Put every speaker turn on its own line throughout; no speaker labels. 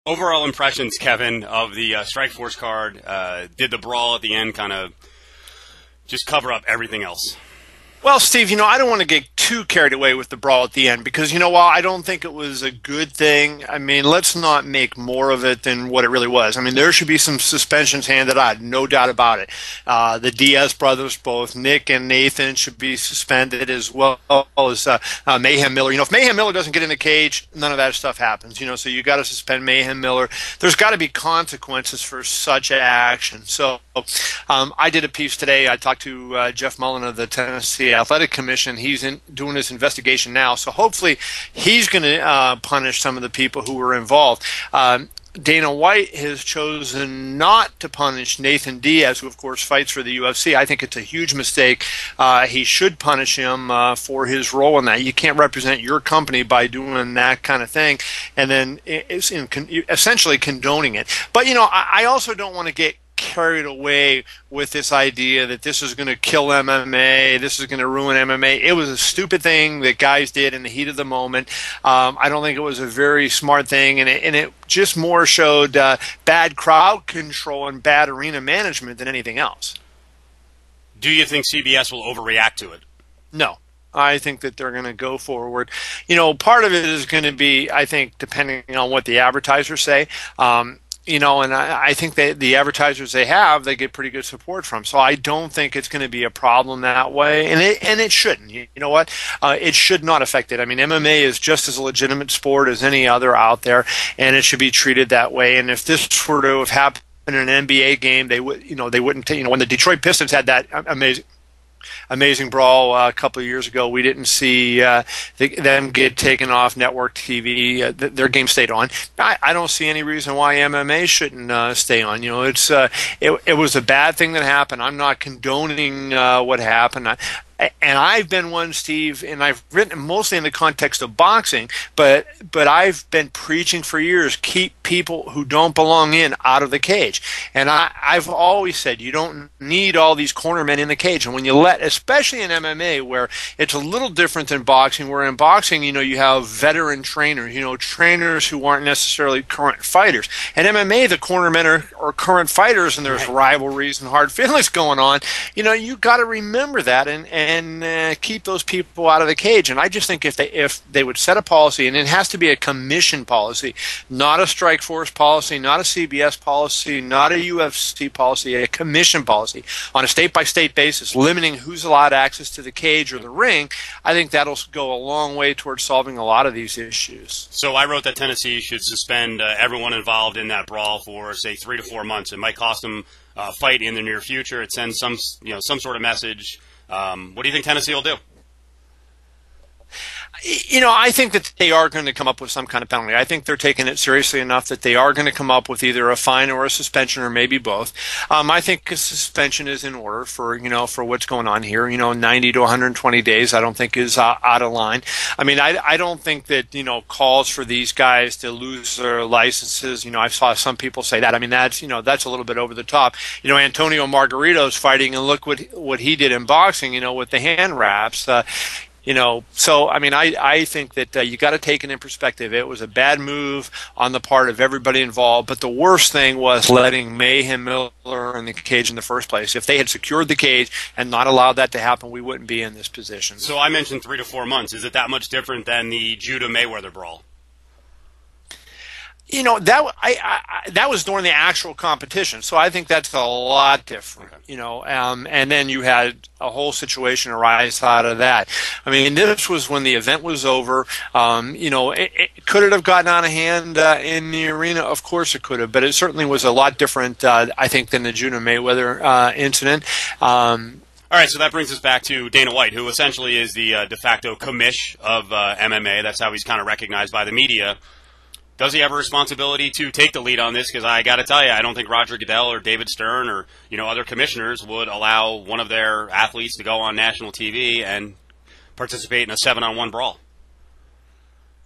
Overall impressions, Kevin, of the Strikeforce card. Did the brawl at the end kind of just cover up everything else?
Well, Steve, I don't want to get too carried away with the brawl at the end because, while I don't think it was a good thing, let's not make more of it than what it really was. There should be some suspensions handed out, no doubt about it. The Diaz brothers, both Nick and Nathan, should be suspended as well as Mayhem Miller. If Mayhem Miller doesn't get in the cage, none of that stuff happens. So you got to suspend Mayhem Miller. There's got to be consequences for such action. So I did a piece today. I talked to Jeff Mullen of the Tennessee Athletic Commission. He's doing his investigation now, so hopefully he's going to punish some of the people who were involved. Dana White has chosen not to punish Nathan Diaz, who of course fights for the UFC. I think it's a huge mistake. He should punish him for his role in that. You can't represent your company by doing that kind of thing and then essentially condoning it. But I also don't want to get carried away with this idea that this is going to kill MMA, this is going to ruin MMA. It was a stupid thing that guys did in the heat of the moment. I don't think it was a very smart thing, and it just more showed bad crowd control and bad arena management than anything else.
Do you think CBS will overreact to it?
No. I think that they're going to go forward. Part of it is going to be, I think, depending on what the advertisers say. And I think that the advertisers they get pretty good support from. So I don't think it's going to be a problem that way, and it shouldn't. You know what? It should not affect it. MMA is just as a legitimate sport as any other out there, and it should be treated that way. And if this were to have happened in an NBA game, they wouldn't. When the Detroit Pistons had that amazing brawl a couple of years ago, we didn't see them get taken off network TV. Their game stayed on. I don't see any reason why MMA shouldn't stay on. It was a bad thing that happened. I'm not condoning what happened. And I've been one, Steve, and I've written mostly in the context of boxing, but I've been preaching for years, keep people who don't belong in out of the cage. And I've always said you don't need all these cornermen in the cage. And when you especially in MMA, where it's a little different than boxing, where in boxing, you have veteran trainers, trainers who aren't necessarily current fighters. In MMA, the cornermen are current fighters, and there's rivalries and hard feelings going on. You got to remember that and keep those people out of the cage. And I just think if they would set a policy, and it has to be a commission policy, not a Strikeforce policy, not a CBS policy, not a UFC policy, a commission policy on a state-by-state basis, limiting who's allowed access to the cage or the ring, I think that'll go a long way towards solving a lot of these issues.
So I wrote that Tennessee should suspend everyone involved in that brawl for, say, 3 to 4 months. It might cost them a fight in the near future. It sends some sort of message. What do you think Tennessee will do?
I think that they are going to come up with some kind of penalty. I think they're taking it seriously enough that they are going to come up with either a fine or a suspension, or maybe both. I think a suspension is in order for what's going on here. 90 to 120 days I don't think is out of line. I don't think that calls for these guys to lose their licenses. I saw some people say that. That's a little bit over the top. Antonio Margarito's fighting, and look what he did in boxing. With the hand wraps. So I think that you got to take it in perspective. It was a bad move on the part of everybody involved, but the worst thing was letting Mayhem Miller in the cage in the first place. If they had secured the cage and not allowed that to happen, we wouldn't be in this position.
So I mentioned 3 to 4 months. Is it that much different than the Judah Mayweather brawl?
That was during the actual competition, so I think that's a lot different.
Okay.
And then you had a whole situation arise out of that. This was when the event was over. Could it have gotten out of hand in the arena? Of course it could have, but it certainly was a lot different, I think, than the Judah Mayweather incident. All
right, so that brings us back to Dana White, who essentially is the de facto commish of MMA. That's how he's kind of recognized by the media. Does he have a responsibility to take the lead on this? Because I got to tell you, I don't think Roger Goodell or David Stern or other commissioners would allow one of their athletes to go on national TV and participate in a 7-on-1 brawl.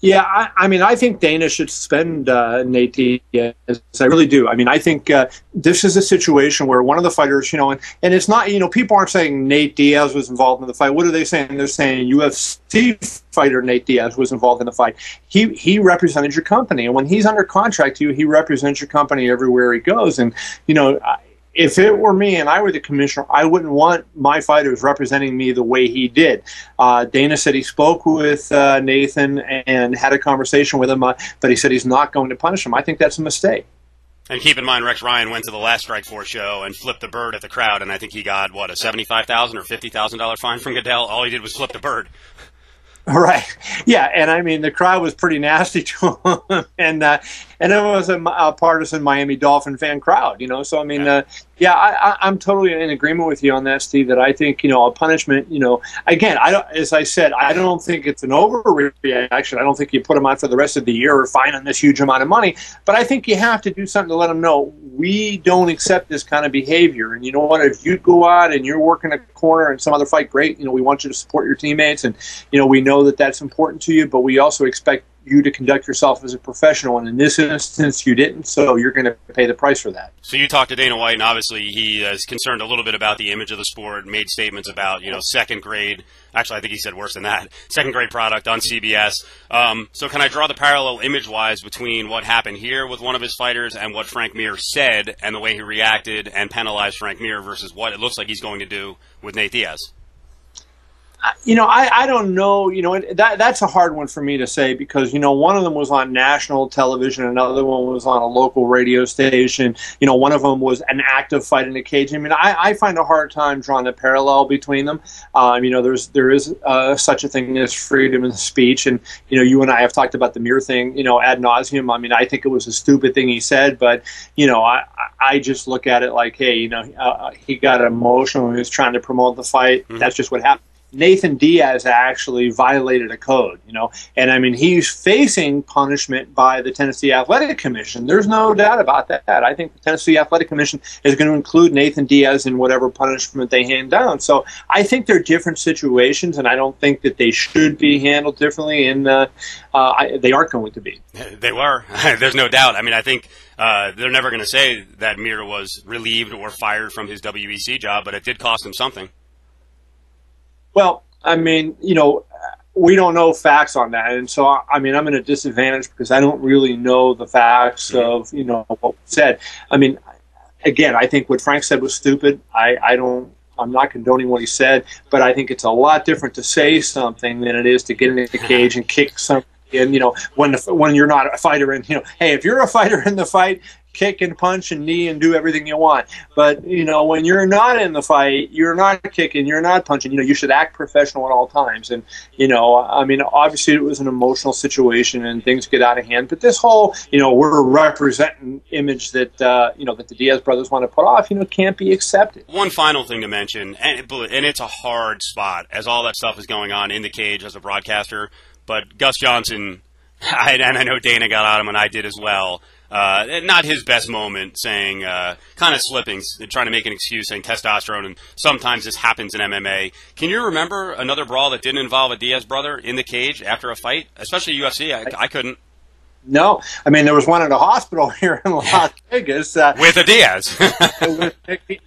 Yeah, I mean, I think Dana should suspend Nate Diaz. I really do. I mean, I think this is a situation where one of the fighters, and it's not, people aren't saying Nate Diaz was involved in the fight. What are they saying? They're saying UFC fighter Nate Diaz was involved in the fight. He represented your company, and when he's under contract to you, he represents your company everywhere he goes. And if it were me and I were the commissioner, I wouldn't want my fighters representing me the way he did. Dana said he spoke with Nathan and had a conversation with him, but he said he's not going to punish him. I think that's a mistake.
And keep in mind, Rex Ryan went to the last Strikeforce show and flipped the bird at the crowd, and I think he got, a $75,000 or $50,000 fine from Goodell. All he did was flip the bird.
Right. Yeah, and I mean the crowd was pretty nasty to him, and it was a partisan Miami Dolphin fan crowd, So I mean, I'm totally in agreement with you on that, Steve. That I think a punishment, again, as I said, I don't think it's an overreaction. I don't think you put him on for the rest of the year or fine him this huge amount of money. But I think you have to do something to let him know we don't accept this kind of behavior. And you know what? If you go out and you're working a corner and some other fight, great. We want you to support your teammates, and we know that that's important to you. But we also expect you to conduct yourself as a professional, and in this instance you didn't, so you're going to pay the price for that.
So you talked to Dana White, and obviously he is concerned a little bit about the image of the sport, made statements about, second grade, actually I think he said worse than that, second grade product on CBS. So can I draw the parallel image-wise between what happened here with one of his fighters and what Frank Mir said and the way he reacted and penalized Frank Mir versus what it looks like he's going to do with Nate Diaz?
I don't know. That's a hard one for me to say because, one of them was on national television, another one was on a local radio station. One of them was an active fight in a cage. I mean, I find a hard time drawing a parallel between them. There is such a thing as freedom of speech, and you and I have talked about the Mir thing, ad nauseum. I mean, I think it was a stupid thing he said, but I just look at it like, hey, he got emotional when he was trying to promote the fight. Mm-hmm. That's just what happened. Nathan Diaz actually violated a code, and I mean, he's facing punishment by the Tennessee Athletic Commission. There's no doubt about that. I think the Tennessee Athletic Commission is going to include Nathan Diaz in whatever punishment they hand down. So I think they're different situations, and I don't think that they should be handled differently, and they aren't going to be.
They were. There's no doubt. I mean, I think they're never going to say that Mir was relieved or fired from his WEC job, but it did cost him something.
Well, I mean, we don't know facts on that. And so, I mean, I'm in a disadvantage because I don't really know the facts of, what was said. I mean, again, I think what Frank said was stupid. I'm not condoning what he said, but I think it's a lot different to say something than it is to get in the cage and kick something. And, when you're not a fighter and, hey, if you're a fighter in the fight, kick and punch and knee and do everything you want. But, when you're not in the fight, you're not kicking, you're not punching, you should act professional at all times. And, I mean, obviously it was an emotional situation and things get out of hand. But this whole, we're representing image that, that the Diaz brothers want to put off, can't be accepted.
One final thing to mention, and it's a hard spot as all that stuff is going on in the cage as a broadcaster. But Gus Johnson, and I know Dana got on him and I did as well, not his best moment, saying, kind of slipping, trying to make an excuse, saying testosterone, and sometimes this happens in MMA. Can you remember another brawl that didn't involve a Diaz brother in the cage after a fight, especially UFC? I couldn't.
No. I mean, there was one at a hospital here in Las Vegas.
With a Diaz.
With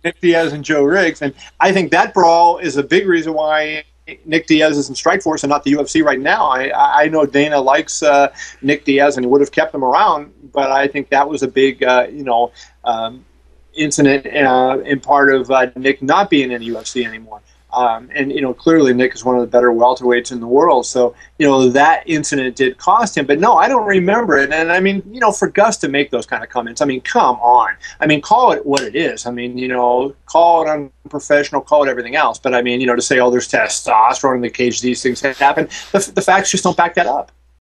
Nick Diaz and Joe Riggs. And I think that brawl is a big reason why Nick Diaz is in Strikeforce and not the UFC right now. I know Dana likes Nick Diaz and would have kept him around, but I think that was a big, incident in part of Nick not being in the UFC anymore. And clearly Nick is one of the better welterweights in the world. So, that incident did cost him. But no, I don't remember it. And I mean, for Gus to make those kind of comments, I mean, come on. I mean, call it what it is. I mean, call it unprofessional, call it everything else. But I mean, to say, oh, there's testosterone in the cage, these things happen, the facts just don't back that up.